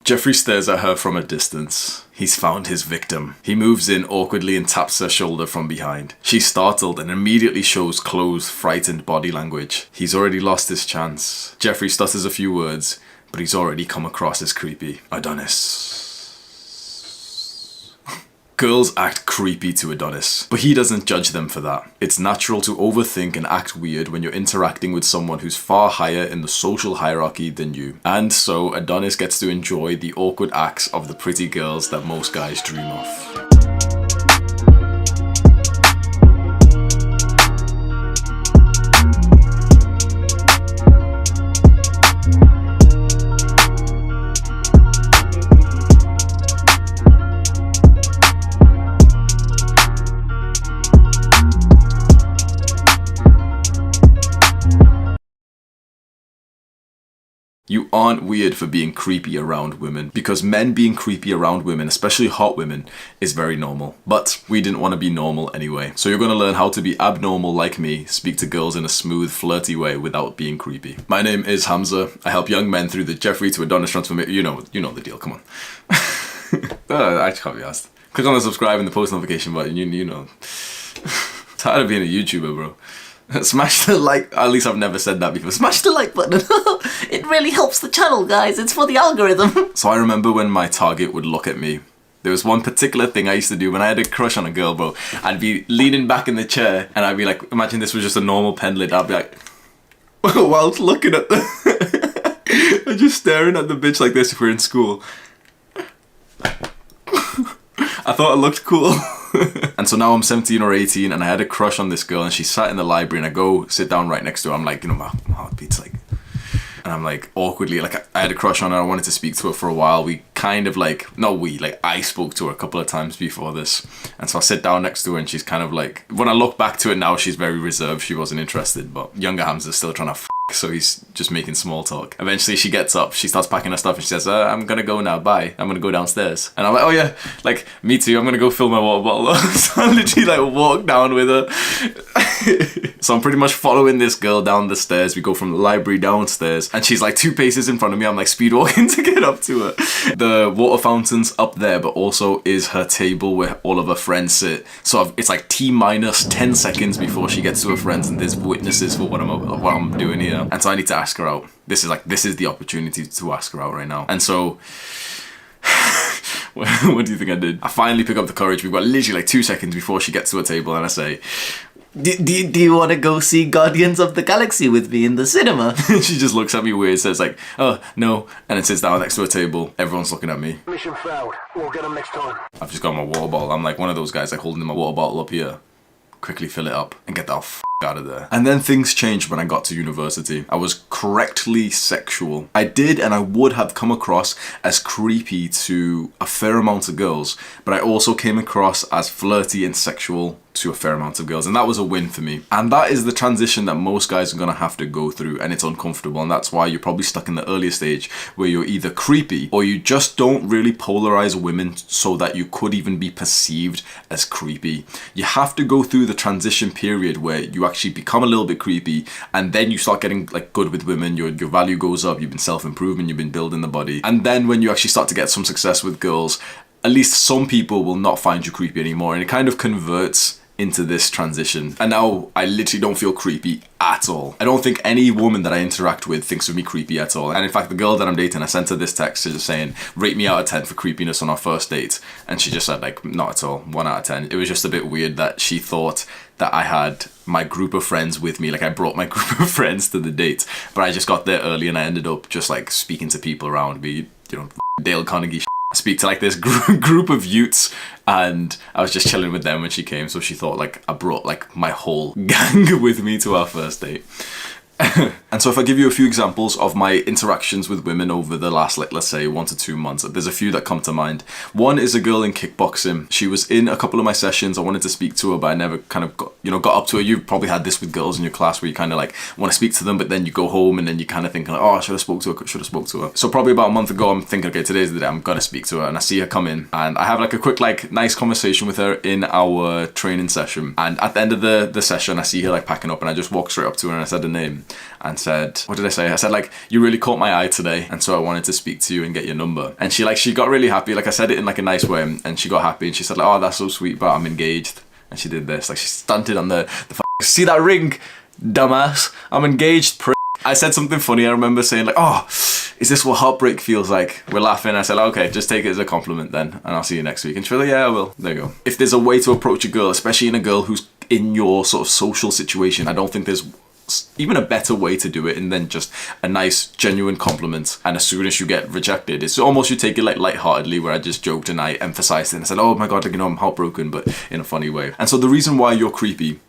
Jeffrey stares at her from a distance. He's found his victim. He moves in awkwardly and taps her shoulder from behind. She's startled and immediately shows closed, frightened body language. He's already lost his chance. Jeffrey stutters a few words, but he's already come across as creepy. Adonis. Girls act creepy to Adonis, but he doesn't judge them for that. It's natural to overthink and act weird when you're interacting with someone who's far higher in the social hierarchy than you. And so Adonis gets to enjoy the awkward acts of the pretty girls that most guys dream of. You aren't weird for being creepy around women, because men being creepy around women, especially hot women, is very normal. But we didn't want to be normal anyway. So you're going to learn how to be abnormal like me, speak to girls in a smooth, flirty way without being creepy. My name is Hamza. I help young men through the Jeffrey to Adonis transformation. You know the deal, come on. I can't be asked. Click on the subscribe and the post notification button, you know. Tired of being a YouTuber, bro. Smash the like, at least I've never said that before. Smash the like button. It really helps the channel, guys. It's for the algorithm. So I remember when my target would look at me. There was one particular thing I used to do when I had a crush on a girl, bro. I'd be leaning back in the chair and I'd be like, imagine this was just a normal pen lid. I'd be like, whilst looking at the, I'm just staring at the bitch like this if we're in school. I thought it looked cool. And so now I'm 17 or 18 and I had a crush on this girl and she sat in the library and I go sit down right next to her. I'm like, my heartbeat's like, and I'm like awkwardly, like I had a crush on her. I wanted to speak to her for a while. We kind of like, I spoke to her a couple of times before this. And so I sit down next to her and she's kind of like, when I look back to it now, she's very reserved. She wasn't interested, but younger Hamza's still trying to so he's just making small talk. Eventually she gets up, she starts packing her stuff and she says, I'm gonna go now, bye. I'm gonna go downstairs. And I'm like, oh yeah, like me too, I'm gonna go fill my water bottle. So I literally like walk down with her. So I'm pretty much following this girl down the stairs. We go from the library downstairs and she's like 2 paces in front of me. I'm like speed walking to get up to her. The water fountain's up there, but also is her table where all of her friends sit. So it's like T-minus 10 seconds before she gets to her friends and there's witnesses for what I'm doing here. And so I need to ask her out. This is the opportunity to ask her out right now. And so, what do you think I did? I finally pick up the courage. We've got literally like 2 seconds before she gets to her table and I say, Do you want to go see Guardians of the Galaxy with me in the cinema? She just looks at me weird, says like, oh, no, and then sits down next to her table. Everyone's looking at me. Mission failed. We'll get them next time. I've just got my water bottle. I'm like one of those guys like holding my water bottle up here. Quickly fill it up and get the f out of there. And then things changed when I got to university. I was correctly sexual. I did and I would have come across as creepy to a fair amount of girls, but I also came across as flirty and sexual to a fair amount of girls, and that was a win for me. And that is the transition that most guys are gonna have to go through, and it's uncomfortable, and that's why you're probably stuck in the earlier stage where you're either creepy or you just don't really polarize women so that you could even be perceived as creepy. You have to go through the transition period where you actually become a little bit creepy, and then you start getting like good with women, your value goes up, you've been self-improving, you've been building the body, and then when you actually start to get some success with girls, at least some people will not find you creepy anymore, and it kind of converts into this transition. And now I literally don't feel creepy at all. I don't think any woman that I interact with thinks of me creepy at all. And in fact, the girl that I'm dating, I sent her this text just saying, rate me out of 10 for creepiness on our first date. And she just said like, not at all, 1 out of 10. It was just a bit weird that she thought that I had my group of friends with me. Like I brought my group of friends to the date, but I just got there early and I ended up just like speaking to people around me, Dale Carnegie speak to like this group of youths, and I was just chilling with them when she came, so she thought like I brought like my whole gang with me to our first date. And so if I give you a few examples of my interactions with women over the last, like, let's say 1 to 2 months, there's a few that come to mind. One is a girl in kickboxing. She was in a couple of my sessions. I wanted to speak to her, but I never kind of got up to her. You've probably had this with girls in your class where you kind of like want to speak to them, but then you go home and then you kind of think like, oh, I should have spoke to her. So probably about a month ago, I'm thinking, okay, today's the day, I'm gonna speak to her. And I see her come in and I have like a quick, like nice conversation with her in our training session. And at the end of the session, I see her like packing up and I just walk straight up to her and I said her name. and said, what did I say? I said like, you really caught my eye today, and so I wanted to speak to you and get your number. And she got really happy. Like I said it in like a nice way, and she got happy and she said like, oh, that's so sweet, but I'm engaged. And she did this, like she stunted on the see that ring, dumbass? I'm engaged, prick. I said something funny. I remember saying like, oh, is this what heartbreak feels like? We're laughing. I said, okay, just take it as a compliment then, and I'll see you next week. And she was like, yeah, I will. There you go. If there's a way to approach a girl, especially in a girl who's in your sort of social situation, I don't think there's even a better way to do it and then just a nice genuine compliment. And as soon as you get rejected, it's almost you take it like lightheartedly, where I just joked and I emphasized it and I said, oh my god, like, you know, I'm heartbroken, but in a funny way. And so the reason why you're creepy,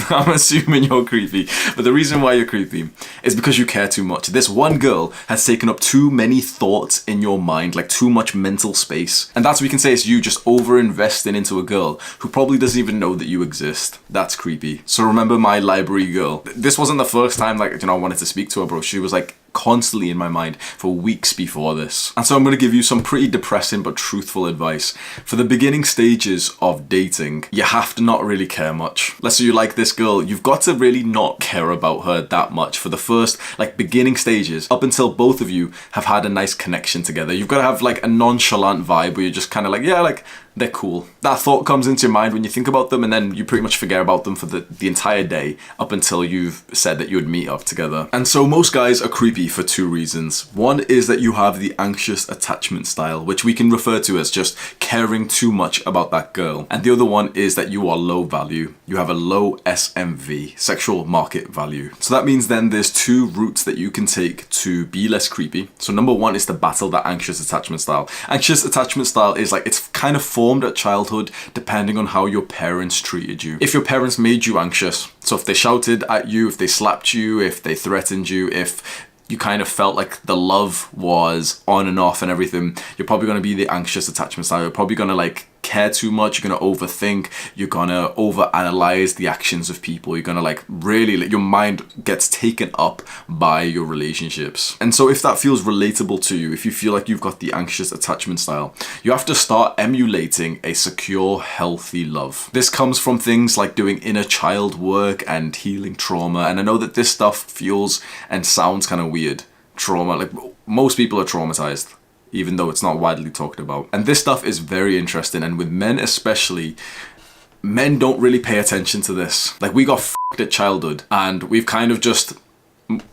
I'm assuming you're creepy, but the reason why you're creepy is because you care too much. This one girl has taken up too many thoughts in your mind, like too much mental space. And that's what we can say is you just over investing into a girl who probably doesn't even know that you exist. That's creepy. So remember my library girl. This wasn't the first time, like, you know, I wanted to speak to her, bro. She was like constantly in my mind for weeks before this. And so I'm going to give you some pretty depressing but truthful advice. For the beginning stages of dating, you have to not really care much. Let's say you like this girl, you've got to really not care about her that much for the first like beginning stages, up until both of you have had a nice connection together. You've got to have like a nonchalant vibe where you're just kind of like, yeah, like they're cool. That thought comes into your mind when you think about them, and then you pretty much forget about them for the entire day up until you've said that you would meet up together. And so most guys are creepy for two reasons. One is that you have the anxious attachment style, which we can refer to as just caring too much about that girl. And the other one is that you are low value. You have a low SMV, sexual market value. So that means then there's two routes that you can take to be less creepy. So number one is to battle that anxious attachment style. Anxious attachment style is like, it's kind of formed at childhood depending on how your parents treated you. If your parents made you anxious, so if they shouted at you, if they slapped you, if they threatened you, if you kind of felt like the love was on and off and everything, you're probably going to be the anxious attachment style. You're probably going to like care too much, you're going to overthink, you're going to overanalyze the actions of people, you're going to like really, like, your mind gets taken up by your relationships. And so if that feels relatable to you, if you feel like you've got the anxious attachment style, you have to start emulating a secure, healthy love. This comes from things like doing inner child work and healing trauma. And I know that this stuff feels and sounds kind of weird. Trauma, like most people are traumatized, even though it's not widely talked about. And this stuff is very interesting, and with men especially, men don't really pay attention to this. Like, we got f***ed at childhood, and we've kind of just,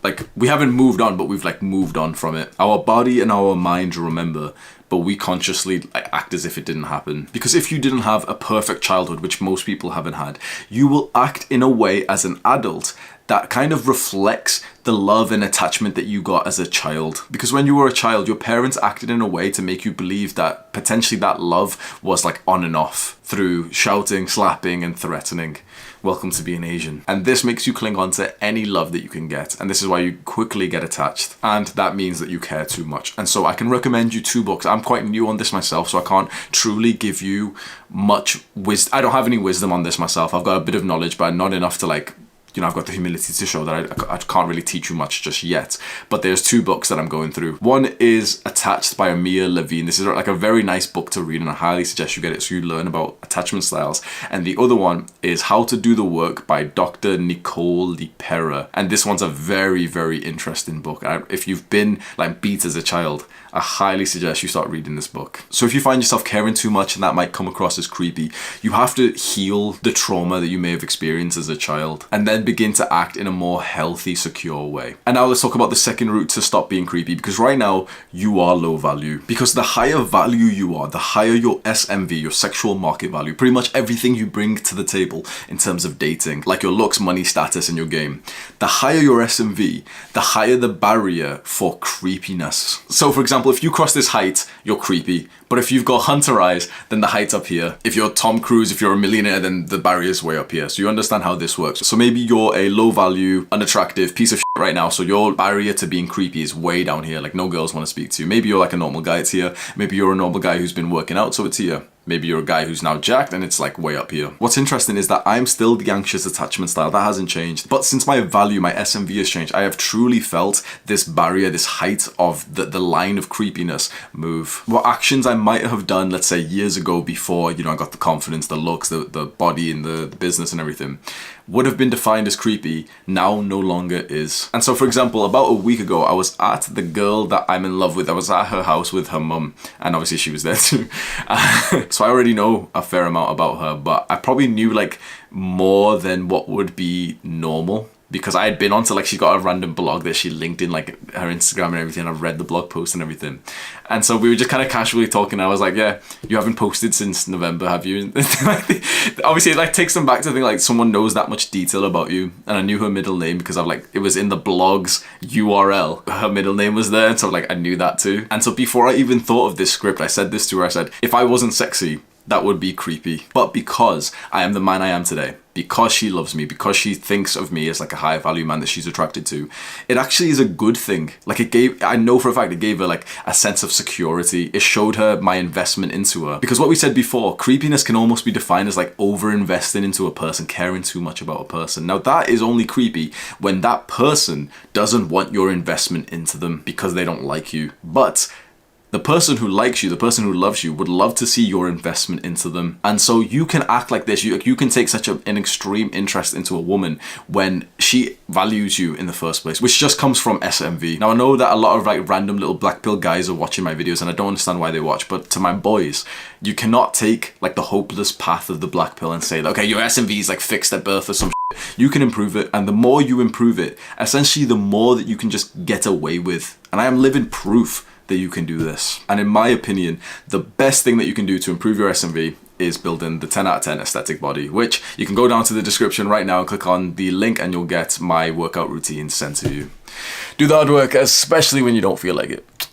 like, we haven't moved on, but we've like moved on from it. Our body and our mind remember, but we consciously like, act as if it didn't happen. Because if you didn't have a perfect childhood, which most people haven't had, you will act in a way as an adult that kind of reflects the love and attachment that you got as a child. Because when you were a child, your parents acted in a way to make you believe that potentially that love was like on and off through shouting, slapping, and threatening. Welcome to being Asian. And this makes you cling on to any love that you can get. And this is why you quickly get attached. And that means that you care too much. And so I can recommend you two books. I'm quite new on this myself, so I can't truly give you much wisdom. I don't have any wisdom on this myself. I've got a bit of knowledge, but not enough to like, you know, I've got the humility to show that I can't really teach you much just yet. But there's two books that I'm going through. One is Attached by Amir Levine. This is like a very nice book to read, and I highly suggest you get it so you learn about attachment styles. And the other one is How to Do the Work by Dr. Nicole LePera. And this one's a very, very interesting book. If you've been like beat as a child, I highly suggest you start reading this book. So if you find yourself caring too much and that might come across as creepy, you have to heal the trauma that you may have experienced as a child and then begin to act in a more healthy, secure way. And now let's talk about the second route to stop being creepy, because right now you are low value. Because the higher value you are, the higher your SMV, your sexual market value, pretty much everything you bring to the table in terms of dating, like your looks, money, status, and your game. The higher your SMV, the higher the barrier for creepiness. So for example, if you cross this height, you're creepy. But if you've got hunter eyes, then the height's up here. If you're Tom Cruise, if you're a millionaire, then the barrier's way up here. So you understand how this works. So maybe you're a low value, unattractive piece of shit right now. So your barrier to being creepy is way down here. Like no girls want to speak to you. Maybe you're like a normal guy, it's here. Maybe you're a normal guy who's been working out, so it's here. Maybe you're a guy who's now jacked and it's like way up here. What's interesting is that I'm still the anxious attachment style. That hasn't changed. But since my value, my SMV has changed, I have truly felt this barrier, this height of the line of creepiness move. What actions I might have done, let's say years ago before, you know, I got the confidence, the looks, the body and the business and everything. would have been defined as creepy now no longer is. And so, for example, about a week ago, I was at the girl that I'm in love with. I was at her house with her mum, and obviously she was there too. So I already know a fair amount about her, but I probably knew like more than what would be normal. Because I had been onto, like, she got a random blog that she linked in, like, her Instagram and everything. I've read the blog post and everything. And so we were just kind of casually talking. I was like, yeah, you haven't posted since November, have you? Obviously, it, like, takes them back to think, like, someone knows that much detail about you. And I knew her middle name because I've, like, it was in the blog's URL. Her middle name was there. And so, like, I knew that too. And so before I even thought of this script, I said this to her. I said, if I wasn't sexy, that would be creepy. But because I am the man I am today, because she loves me, because she thinks of me as like a high value man that she's attracted to, it actually is a good thing. Like I know for a fact it gave her like a sense of security. It showed her my investment into her. Because what we said before, creepiness can almost be defined as like over investing into a person, caring too much about a person. Now that is only creepy when that person doesn't want your investment into them because they don't like you. But the person who likes you, the person who loves you, would love to see your investment into them. And so you can act like this. You can take such an extreme interest into a woman when she values you in the first place, which just comes from SMV. Now, I know that a lot of like random little black pill guys are watching my videos and I don't understand why they watch, but to my boys, you cannot take like the hopeless path of the black pill and say, okay, your SMV is like fixed at birth or some shit. You can improve it, and the more you improve it, essentially the more that you can just get away with. And I am living proof that you can do this. And in my opinion, the best thing that you can do to improve your SMV is building the 10 out of 10 aesthetic body, which you can go down to the description right now and click on the link and you'll get my workout routine sent to you. Do the hard work, especially when you don't feel like it.